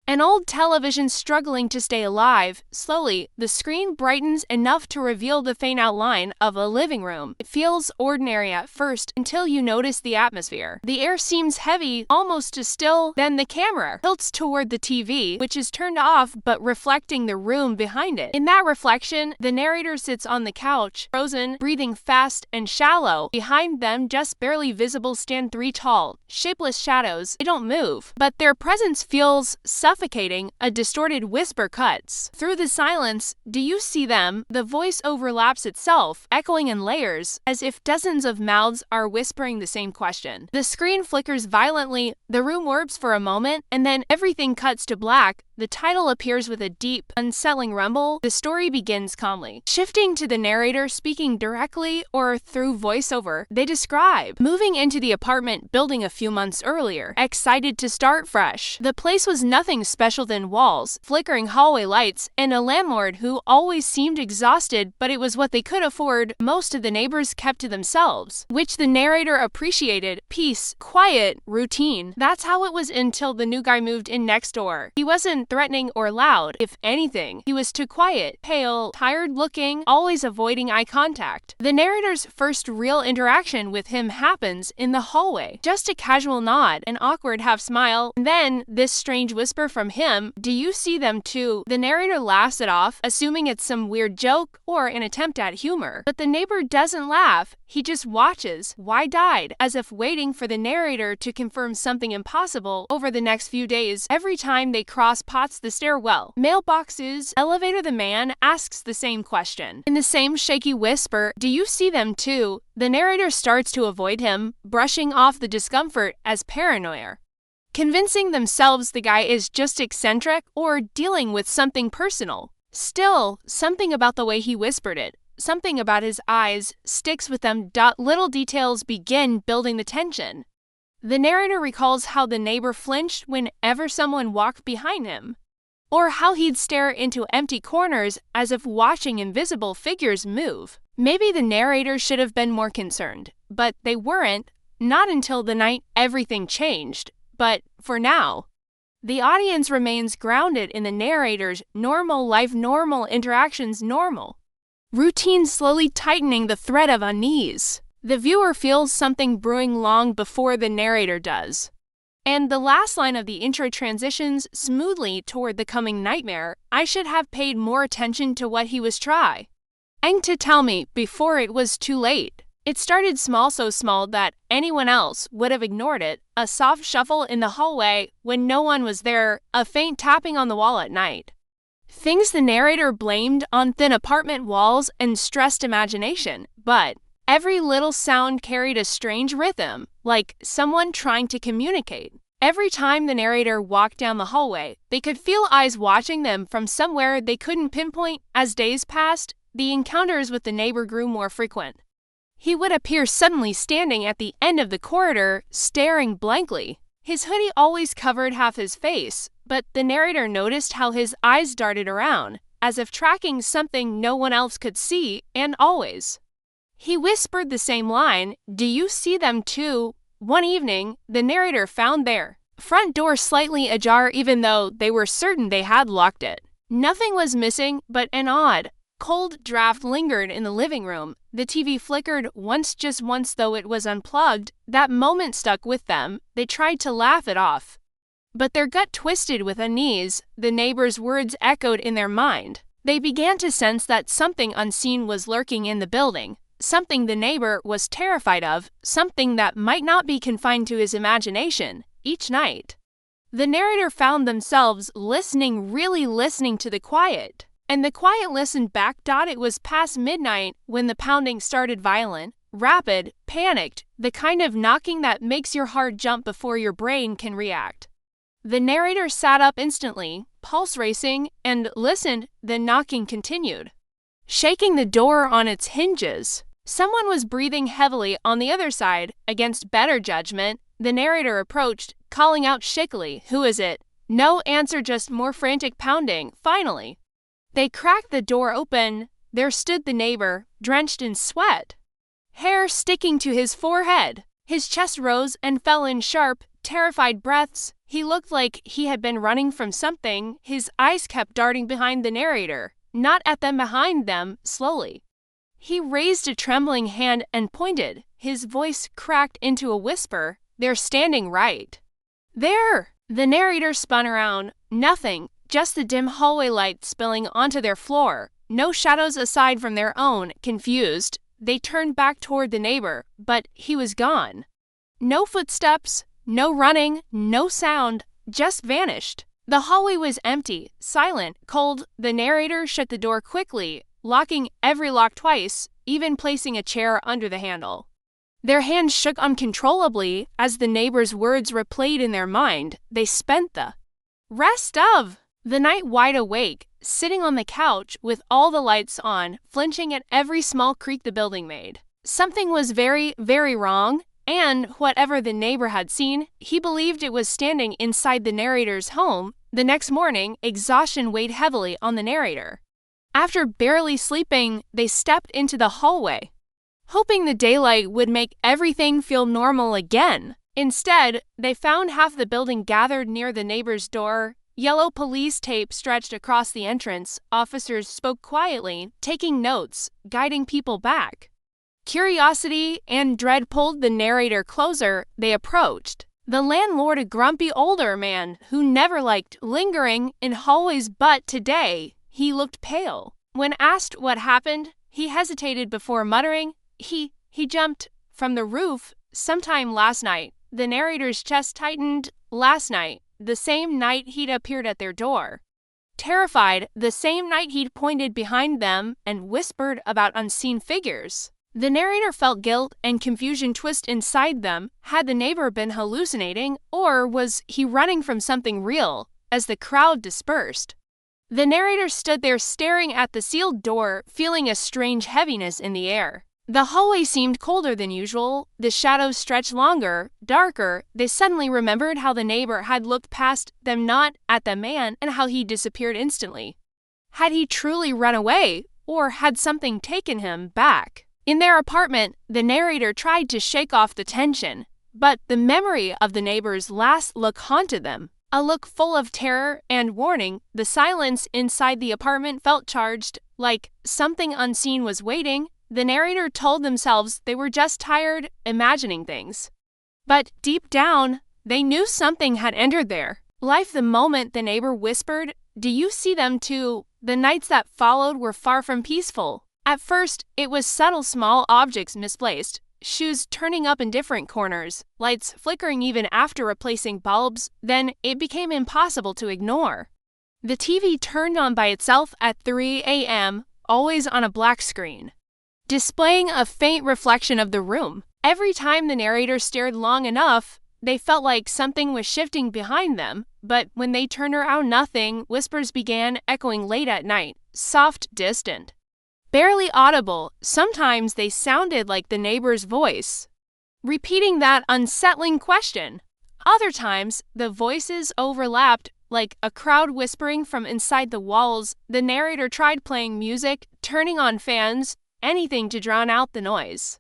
An old television struggling to stay alive. Slowly, the screen brightens enough to reveal the faint outline of a living room. It feels ordinary at first until you notice the atmosphere. The air seems heavy, almost too still. Then the camera tilts toward the TV, which is turned off but reflecting the room behind it. In that reflection, the narrator sits on the couch, frozen, breathing fast and shallow. Behind them, just barely visible, stand three tall, shapeless shadows. They don't move, but their presence feels suffocating. A distorted whisper cuts through the silence. Do you see them? The voice overlaps itself, echoing in layers, as if dozens of mouths are whispering the same question. The screen flickers violently, the room warps for a moment, and then everything cuts to black. The title appears with a deep, unsettling rumble. The story begins calmly. Shifting to the narrator speaking directly or through voiceover, they describe moving into the apartment building a few months earlier, excited to start fresh. The place was nothing special than walls, flickering hallway lights, and a landlord who always seemed exhausted, but it was what they could afford. Most of the neighbors kept to themselves, which the narrator appreciated. Peace, quiet, routine. That's how it was until the new guy moved in next door. He wasn't threatening or loud. If anything, he was too quiet, pale, tired-looking, always avoiding eye contact. The narrator's first real interaction with him happens in the hallway. Just a casual nod, an awkward half-smile, and then this strange whisper from him, "Do you see them too?" The narrator laughs it off, assuming it's some weird joke or an attempt at humor. But the neighbor doesn't laugh. He just watches, wide-eyed, as if waiting for the narrator to confirm something impossible. Over the next few days, every time they cross the stairwell, mailboxes, elevator, the man asks the same question. In the same shaky whisper, "Do you see them too?" The narrator starts to avoid him, brushing off the discomfort as paranoia, convincing themselves the guy is just eccentric or dealing with something personal. Still, something about the way he whispered it, something about his eyes, sticks with them. Little details begin building the tension. The narrator recalls how the neighbor flinched whenever someone walked behind him, or how he'd stare into empty corners as if watching invisible figures move. Maybe the narrator should have been more concerned, but they weren't, not until the night everything changed. But for now, the audience remains grounded in the narrator's normal life, normal interactions, normal routine, slowly tightening the thread of unease. The viewer feels something brewing long before the narrator does. And the last line of the intro transitions smoothly toward the coming nightmare. I should have paid more attention to what he was trying to tell me before it was too late. It started small, so small that anyone else would have ignored it. A soft shuffle in the hallway when no one was there, a faint tapping on the wall at night. Things the narrator blamed on thin apartment walls and stressed imagination, but every little sound carried a strange rhythm, like someone trying to communicate. Every time the narrator walked down the hallway, they could feel eyes watching them from somewhere they couldn't pinpoint. As days passed, the encounters with the neighbor grew more frequent. He would appear suddenly standing at the end of the corridor, staring blankly. His hoodie always covered half his face, but the narrator noticed how his eyes darted around, as if tracking something no one else could see, and always. He whispered the same line, "Do you see them too?" One evening, the narrator found their front door slightly ajar even though they were certain they had locked it. Nothing was missing, but an odd, cold draft lingered in the living room. The TV flickered once, just once, though it was unplugged. That moment stuck with them. They tried to laugh it off, but their gut twisted with unease. The neighbor's words echoed in their mind. They began to sense that something unseen was lurking in the building. Something the neighbor was terrified of, something that might not be confined to his imagination. Each night, the narrator found themselves listening, really listening to the quiet. And the quiet listened back. It was past midnight when the pounding started, violent, rapid, panicked, the kind of knocking that makes your heart jump before your brain can react. The narrator sat up instantly, pulse racing, and listened. The knocking continued, shaking the door on its hinges. Someone was breathing heavily on the other side. Against better judgment, the narrator approached, calling out shakily, "Who is it?" No answer, just more frantic pounding. Finally, they cracked the door open. There stood the neighbor, drenched in sweat, hair sticking to his forehead. His chest rose and fell in sharp, terrified breaths. He looked like he had been running from something. His eyes kept darting behind the narrator, not at them, behind them, slowly. He raised a trembling hand and pointed. His voice cracked into a whisper. "They're standing right there." The narrator spun around. Nothing, just the dim hallway light spilling onto their floor. No shadows aside from their own. Confused, they turned back toward the neighbor, but he was gone. No footsteps, no running, no sound, just vanished. The hallway was empty, silent, cold. The narrator shut the door quickly, locking every lock twice, even placing a chair under the handle. Their hands shook uncontrollably as the neighbor's words replayed in their mind. They spent the rest of the night wide awake, sitting on the couch with all the lights on, flinching at every small creak the building made. Something was very, very wrong, and whatever the neighbor had seen, he believed it was standing inside the narrator's home. The next morning, exhaustion weighed heavily on the narrator. After barely sleeping, they stepped into the hallway, hoping the daylight would make everything feel normal again. Instead, they found half the building gathered near the neighbor's door. Yellow police tape stretched across the entrance. Officers spoke quietly, taking notes, guiding people back. Curiosity and dread pulled the narrator closer. They approached. The landlord, a grumpy older man who never liked lingering in hallways, but today he looked pale. When asked what happened, he hesitated before muttering, He jumped from the roof sometime last night." The narrator's chest tightened. Last night, the same night he'd appeared at their door. Terrified, the same night he'd pointed behind them and whispered about unseen figures. The narrator felt guilt and confusion twist inside them. Had the neighbor been hallucinating, or was he running from something real? As the crowd dispersed, the narrator stood there staring at the sealed door, feeling a strange heaviness in the air. The hallway seemed colder than usual. The shadows stretched longer, darker. They suddenly remembered how the neighbor had looked past them, not at the man, and how he disappeared instantly. Had he truly run away, or had something taken him back? In their apartment, the narrator tried to shake off the tension, but the memory of the neighbor's last look haunted them. A look full of terror and warning. The silence inside the apartment felt charged, like something unseen was waiting. The narrator told themselves they were just tired, imagining things. But deep down, they knew something had entered their life the moment the neighbor whispered, "Do you see them too?" The nights that followed were far from peaceful. At first, it was subtle small objects misplaced, shoes turning up in different corners, lights flickering even after replacing bulbs. Then it became impossible to ignore. The TV turned on by itself at 3 a.m., always on a black screen, displaying a faint reflection of the room. Every time the narrator stared long enough, they felt like something was shifting behind them, but when they turned around, nothing. Whispers began echoing late at night, soft, distant, barely audible. Sometimes they sounded like the neighbor's voice, repeating that unsettling question. Other times, the voices overlapped, like a crowd whispering from inside the walls. The narrator tried playing music, turning on fans, anything to drown out the noise.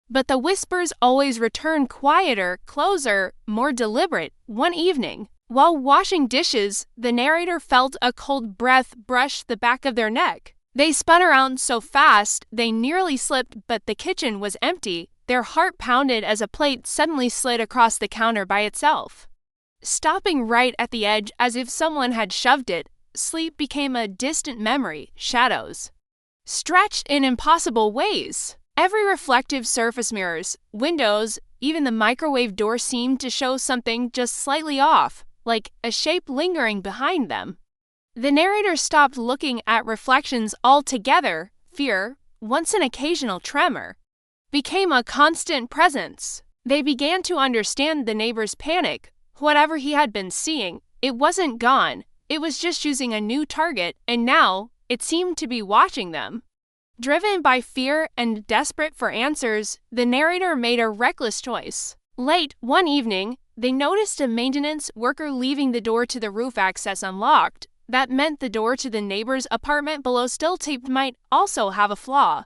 But the whispers always returned, quieter, closer, more deliberate. One evening, while washing dishes, the narrator felt a cold breath brush the back of their neck. They spun around so fast they nearly slipped, but the kitchen was empty. Their heart pounded as a plate suddenly slid across the counter by itself, stopping right at the edge as if someone had shoved it. Sleep became a distant memory. Shadows stretched in impossible ways. Every reflective surface, mirrors, windows, even the microwave door seemed to show something just slightly off, like a shape lingering behind them. The narrator stopped looking at reflections altogether. Fear, once an occasional tremor, became a constant presence. They began to understand the neighbor's panic. Whatever he had been seeing, it wasn't gone. It was just choosing a new target, and now it seemed to be watching them. Driven by fear and desperate for answers, the narrator made a reckless choice. Late one evening, they noticed a maintenance worker leaving the door to the roof access unlocked. That meant the door to the neighbor's apartment below, still taped, might also have a flaw.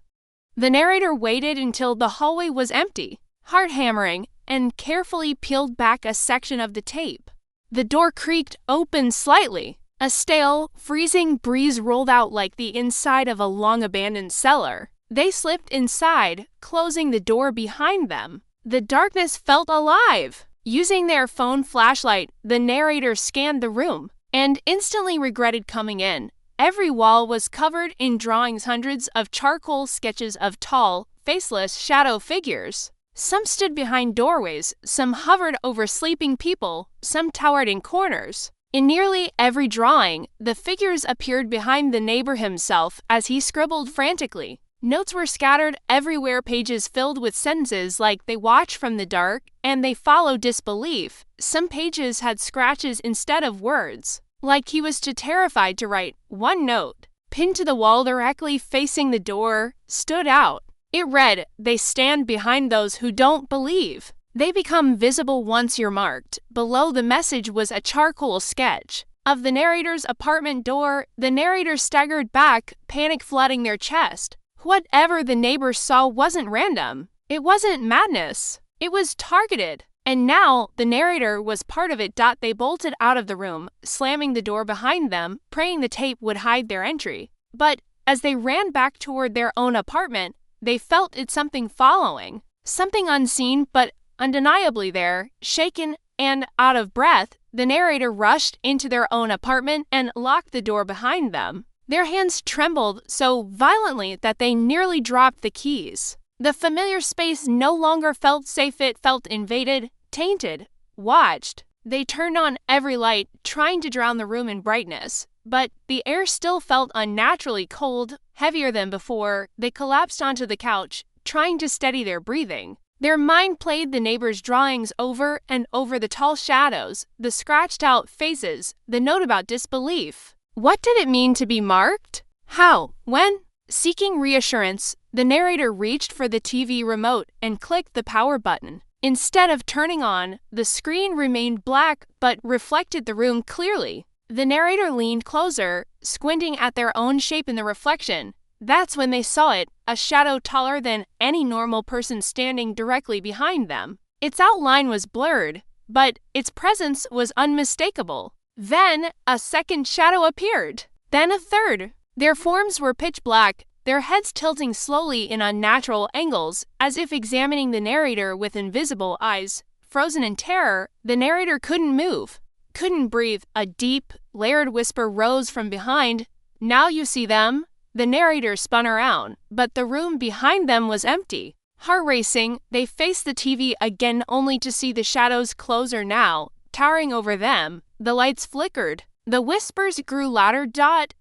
The narrator waited until the hallway was empty, heart hammering. and carefully peeled back a section of the tape. The door creaked open slightly. A stale, freezing breeze rolled out like the inside of a long-abandoned cellar. They slipped inside, closing the door behind them. The darkness felt alive. Using their phone flashlight, the narrator scanned the room and instantly regretted coming in. Every wall was covered in drawings, hundreds of charcoal sketches of tall, faceless shadow figures. Some stood behind doorways, some hovered over sleeping people, some towered in corners. In nearly every drawing, the figures appeared behind the neighbor himself as he scribbled frantically. Notes were scattered everywhere, pages filled with sentences like "they watch from the dark" and "they follow disbelief." Some pages had scratches instead of words, like he was too terrified to write. One note, pinned to the wall directly facing the door, stood out. It read, "They stand behind those who don't believe. They become visible once you're marked." Below the message was a charcoal sketch of the narrator's apartment door. The narrator staggered back, panic flooding their chest. Whatever the neighbors saw wasn't random. It wasn't madness. It was targeted. And now the narrator was part of it. They bolted out of the room, slamming the door behind them, praying the tape would hide their entry. But as they ran back toward their own apartment, they felt it something following. Something unseen but undeniably there. Shaken and out of breath, the narrator rushed into their own apartment and locked the door behind them. Their hands trembled so violently that they nearly dropped the keys. The familiar space no longer felt safe. It felt invaded, tainted, watched. They turned on every light, trying to drown the room in brightness. But the air still felt unnaturally cold, heavier than before. They collapsed onto the couch, trying to steady their breathing. Their mind played the neighbor's drawings over and over, the tall shadows, the scratched-out faces, the note about disbelief. What did it mean to be marked? How? When? Seeking reassurance, the narrator reached for the TV remote and clicked the power button. Instead of turning on, the screen remained black but reflected the room clearly. The narrator leaned closer, squinting at their own shape in the reflection. That's when they saw it, a shadow taller than any normal person standing directly behind them. Its outline was blurred, but its presence was unmistakable. Then a second shadow appeared. Then a third. Their forms were pitch black, their heads tilting slowly in unnatural angles, as if examining the narrator with invisible eyes. Frozen in terror, the narrator couldn't move, couldn't breathe. A deep, layered whisper rose from behind. "Now you see them." The narrator spun around, but the room behind them was empty. Heart racing, they faced the TV again only to see the shadows closer now, towering over them. The lights flickered. The whispers grew louder.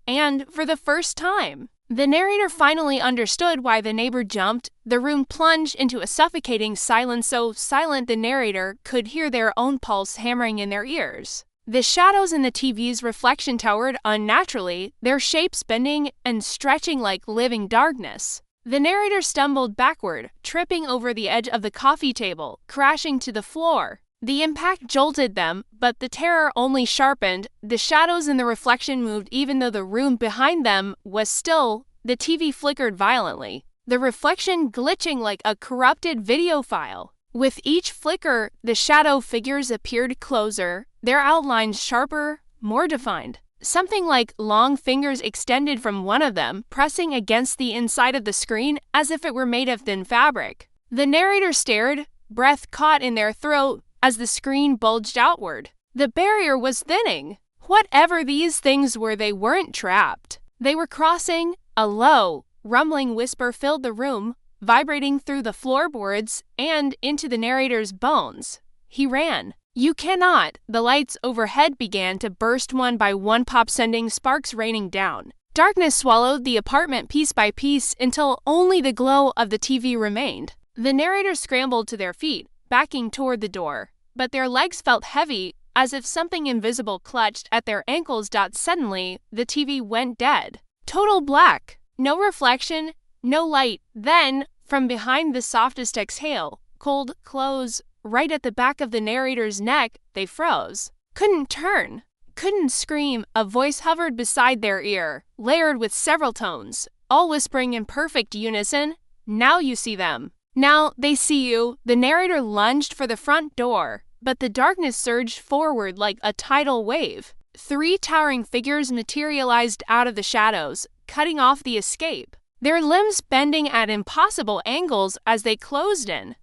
And for the first time, the narrator finally understood why the neighbor jumped. The room plunged into a suffocating silence, so silent the narrator could hear their own pulse hammering in their ears. The shadows in the TV's reflection towered unnaturally, their shapes bending and stretching like living darkness. The narrator stumbled backward, tripping over the edge of the coffee table, crashing to the floor. The impact jolted them, but the terror only sharpened. The shadows in the reflection moved even though the room behind them was still. The TV flickered violently, the reflection glitching like a corrupted video file. With each flicker, the shadow figures appeared closer, their outlines sharper, more defined. Something like long fingers extended from one of them, pressing against the inside of the screen as if it were made of thin fabric. The narrator stared, breath caught in their throat as the screen bulged outward. The barrier was thinning. Whatever these things were, they weren't trapped. They were crossing. A low, rumbling whisper filled the room, vibrating through the floorboards and into the narrator's bones. He ran. "You cannot!" The lights overhead began to burst one by one, pop, sending sparks raining down. Darkness swallowed the apartment piece by piece until only the glow of the TV remained. The narrators scrambled to their feet, backing toward the door, but their legs felt heavy, as if something invisible clutched at their ankles. Suddenly, the TV went dead. Total black. No reflection, no light. Then, from behind the softest exhale, cold clothes right at the back of the narrator's neck, they froze. Couldn't turn. Couldn't scream. A voice hovered beside their ear, layered with several tones, all whispering in perfect unison. "Now you see them. Now they see you. The narrator lunged for the front door, but the darkness surged forward like a tidal wave. 3 towering figures materialized out of the shadows, cutting off the escape, their limbs bending at impossible angles as they closed in.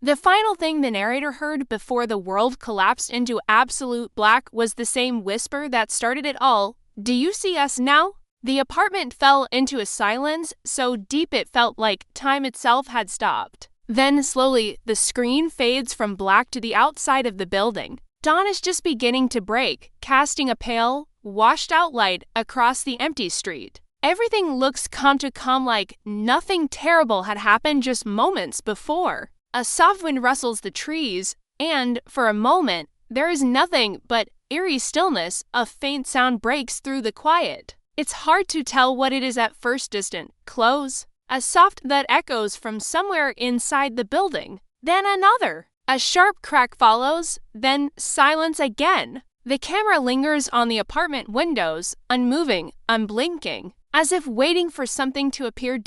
The final thing the narrator heard before the world collapsed into absolute black was the same whisper that started it all. "Do you see us now?" The apartment fell into a silence so deep it felt like time itself had stopped. Then, slowly, the screen fades from black to the outside of the building. Dawn is just beginning to break, casting a pale, washed-out light across the empty street. Everything looks calm to calm, like nothing terrible had happened just moments before. A soft wind rustles the trees, and, for a moment, there is nothing but eerie stillness. A faint sound breaks through the quiet. It's hard to tell what it is at first. Distant, close, a soft that echoes from somewhere inside the building. Then another. A sharp crack follows, then silence again. The camera lingers on the apartment windows, unmoving, unblinking, as if waiting for something to appear.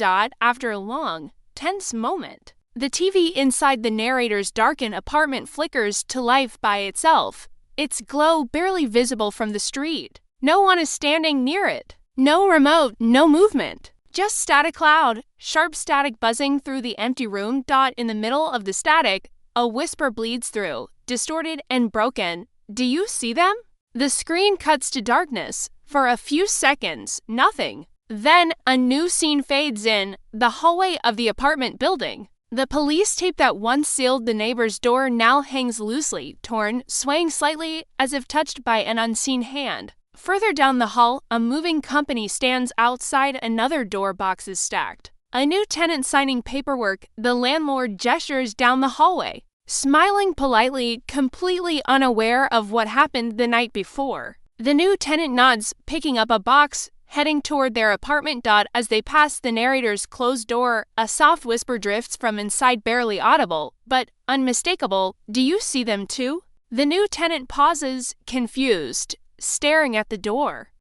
After a long, tense moment, the TV inside the narrator's darkened apartment flickers to life by itself, its glow barely visible from the street. No one is standing near it. No remote, no movement. Just static cloud, sharp static buzzing through the empty room. In the middle of the static, a whisper bleeds through, distorted and broken. "Do you see them?" The screen cuts to darkness. For a few seconds, nothing. Then a new scene fades in, the hallway of the apartment building. The police tape that once sealed the neighbor's door now hangs loosely, torn, swaying slightly as if touched by an unseen hand. Further down the hall, a moving company stands outside. Another door box is stacked. A new tenant signing paperwork. The landlord gestures down the hallway, smiling politely, completely unaware of what happened the night before. The new tenant nods, picking up a box, heading toward their apartment. As they pass the narrator's closed door, a soft whisper drifts from inside, barely audible, but unmistakable. "Do you see them too?" The new tenant pauses, confused, staring at the door.